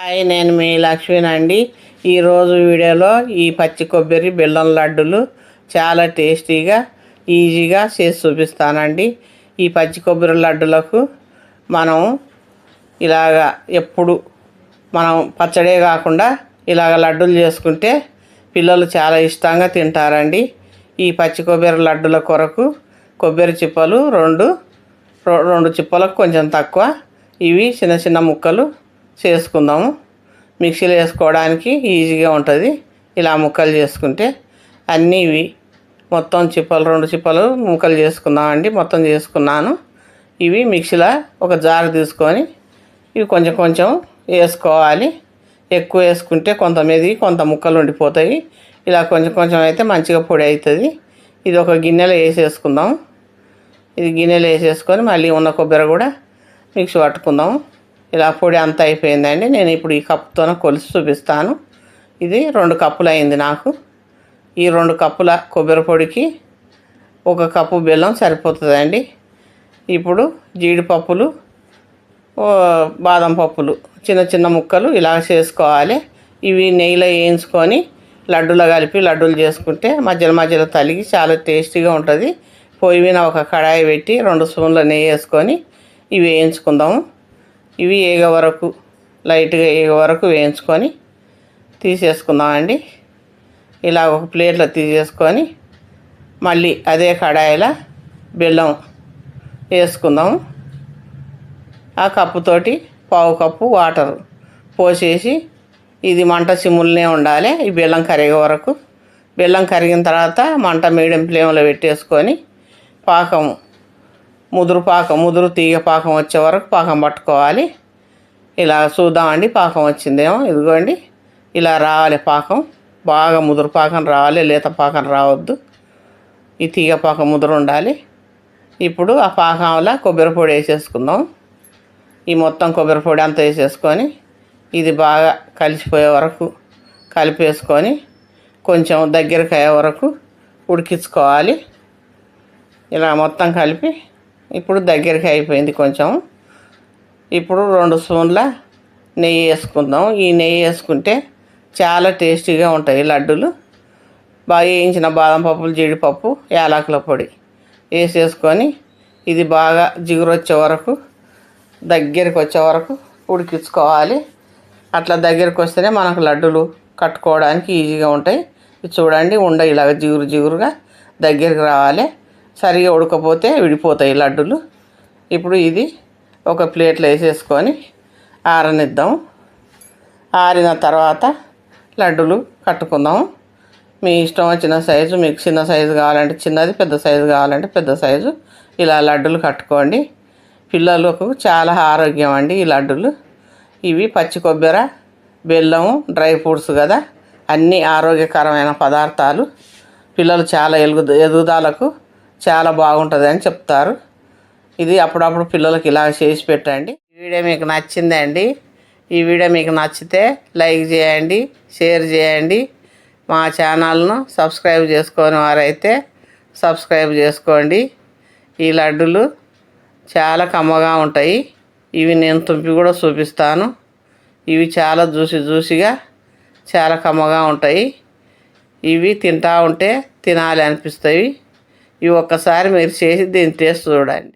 Hi, నేను మీ లక్ష్మీనండి. ఈరోజు వీడియోలో ఈ పచ్చి కొబ్బరి బెల్లం లడ్డులు చాలా టేస్టీగా ఈజీగా చేసి చూపిస్తానండి. ఈ పచ్చి కొబ్బరి లడ్డులకు మనం ఇలాగా ఎప్పుడు మనం పచ్చడే కాకుండా ఇలాగ లడ్డులు చేసుకుంటే పిల్లలు చాలా ఇష్టంగా తింటారండి. ఈ పచ్చి కొబ్బరి లడ్డుల కొరకు కొబ్బరి చిప్పలు రెండు చిప్పలకు కొంచెం తక్కువ, ఇవి చిన్న చిన్న ముక్కలు చేసుకుందాము. మిక్సీలో వేసుకోవడానికి ఈజీగా ఉంటుంది. ఇలా ముక్కలు చేసుకుంటే అన్నీ ఇవి మొత్తం రెండు చిప్పలు ముక్కలు చేసుకుందామండి. మొత్తం చేసుకున్నాను. ఇవి మిక్సీలో ఒక జారు తీసుకొని ఇవి కొంచెం కొంచెం వేసుకోవాలి. ఎక్కువ వేసుకుంటే కొంత ముక్కలు ఉండిపోతాయి. ఇలా కొంచెం కొంచెం అయితే మంచిగా పొడి అవుతుంది. ఇది ఒక గిన్నెలో వేసేసుకుందాం. ఇది గిన్నెలో వేసేసుకొని మళ్ళీ ఉన్న కొబ్బరి కూడా మిక్సీ పట్టుకుందాం. ఇలా పొడి అంతా అయిపోయిందండి. నేను ఇప్పుడు ఈ కప్పుతో కొలిసి చూపిస్తాను. ఇది 2 కప్పులు అయింది నాకు. ఈ 2 కప్పుల కొబ్బరి పొడికి 1 కప్పు బెల్లం సరిపోతుందండి. ఇప్పుడు జీడిపప్పులు, బాదం పప్పులు చిన్న చిన్న ముక్కలు ఇలా చేసుకోవాలి. ఇవి నెయ్యిలో వేయించుకొని లడ్డూలో కలిపి లడ్డూలు చేసుకుంటే మధ్యలో తలిగి చాలా టేస్టీగా ఉంటుంది. పొయ్యి మీద ఒక కడాయి పెట్టి 2 స్పూన్ల నెయ్యి వేసుకొని ఇవి వేయించుకుందాము. ఇవి లైట్గా ఏగ వరకు వేయించుకొని తీసేసుకుందామండి. ఇలా ఒక ప్లేట్లో తీసేసుకొని మళ్ళీ అదే కడాయిలో బెల్లం వేసుకుందాము. ఆ కప్పుతోటి 1/2 కప్పు వాటర్ పోసేసి ఇది మంట సిమ్ములనే ఉండాలి. ఈ బెల్లం కరిగే వరకు. బెల్లం కరిగిన తర్వాత మంట మీడియం ఫ్లేమ్లో పెట్టేసుకొని ముదురు తీగ పాకం వచ్చే వరకు పాకం పట్టుకోవాలి. ఇలా చూద్దామండి. పాకం వచ్చిందేమో, ఇదిగోండి ఇలా రావాలి. పాకం బాగా ముదురు పాకం రావాలి, లేత పాకం రావద్దు. ఈ తీగ పాకం ముదురు ఉండాలి. ఇప్పుడు ఆ పాకంలో కొబ్బరి పొడి వేసేసుకుందాం. ఈ మొత్తం కొబ్బరి పొడి అంతా వేసేసుకొని ఇది బాగా కలిసిపోయే వరకు కలిపేసుకొని కొంచెం దగ్గరికి అయ్యే వరకు ఉడికించుకోవాలి. ఇలా మొత్తం కలిపి ఇప్పుడు దగ్గరికి అయిపోయింది కొంచెం. ఇప్పుడు 2 స్పూన్ల నెయ్యి వేసుకుందాం. ఈ నెయ్యి వేసుకుంటే చాలా టేస్టీగా ఉంటాయి లడ్డూలు. బాగా వేయించిన బాదం పప్పులు, జీడిపప్పు, యాలకుల పొడి వేసేసుకొని ఇది బాగా జిగురు వచ్చే వరకు దగ్గరికి వచ్చే వరకు ఉడికించుకోవాలి. అట్లా దగ్గరికి వస్తేనే మనకు లడ్డూలు కట్టుకోవడానికి ఈజీగా ఉంటాయి. చూడండి, ఇలాగ జిగురుగా దగ్గరికి రావాలి. సరిగా ఉడకపోతే విడిపోతాయి లడ్డూలు. ఇప్పుడు ఇది ఒక ప్లేట్లో వేసేసుకొని ఆరనిద్దాం. ఆరిన తర్వాత లడ్డూలు కట్టుకుందాం. మీ ఇష్టం వచ్చిన సైజు, మీకు చిన్న సైజు కావాలంటే చిన్నది, పెద్ద సైజు కావాలంటే పెద్ద సైజు ఇలా లడ్డూలు కట్టుకోండి. పిల్లలకు చాలా ఆరోగ్యం అండి ఈ లడ్డూలు. ఇవి పచ్చి కొబ్బరి, బెల్లము, డ్రై ఫ్రూట్స్ కదా, అన్నీ ఆరోగ్యకరమైన పదార్థాలు. పిల్లలు చాలా ఎదుగుదలకు చాలా బాగుంటుంది అని చెప్తారు. ఇది అప్పుడప్పుడు పిల్లలకి ఇలా చేసి పెట్టండి. ఈ వీడియో మీకు నచ్చిందండి. ఈ వీడియో మీకు నచ్చితే లైక్ చేయండి, షేర్ చేయండి. మా ఛానల్ను సబ్స్క్రైబ్ చేసుకొని వారైతే సబ్స్క్రైబ్ చేసుకోండి. ఈ లడ్డూలు చాలా కమ్మగా ఉంటాయి. ఇవి నేను తుంపి కూడా చూపిస్తాను. ఇవి చాలా జ్యూసీగా చాలా కమ్మగా ఉంటాయి. ఇవి తింటా ఉంటే తినాలి అనిపిస్తాయి. ఇవి ఒక్కసారి మీరు చేసి దీని టేస్ట్ చూడండి.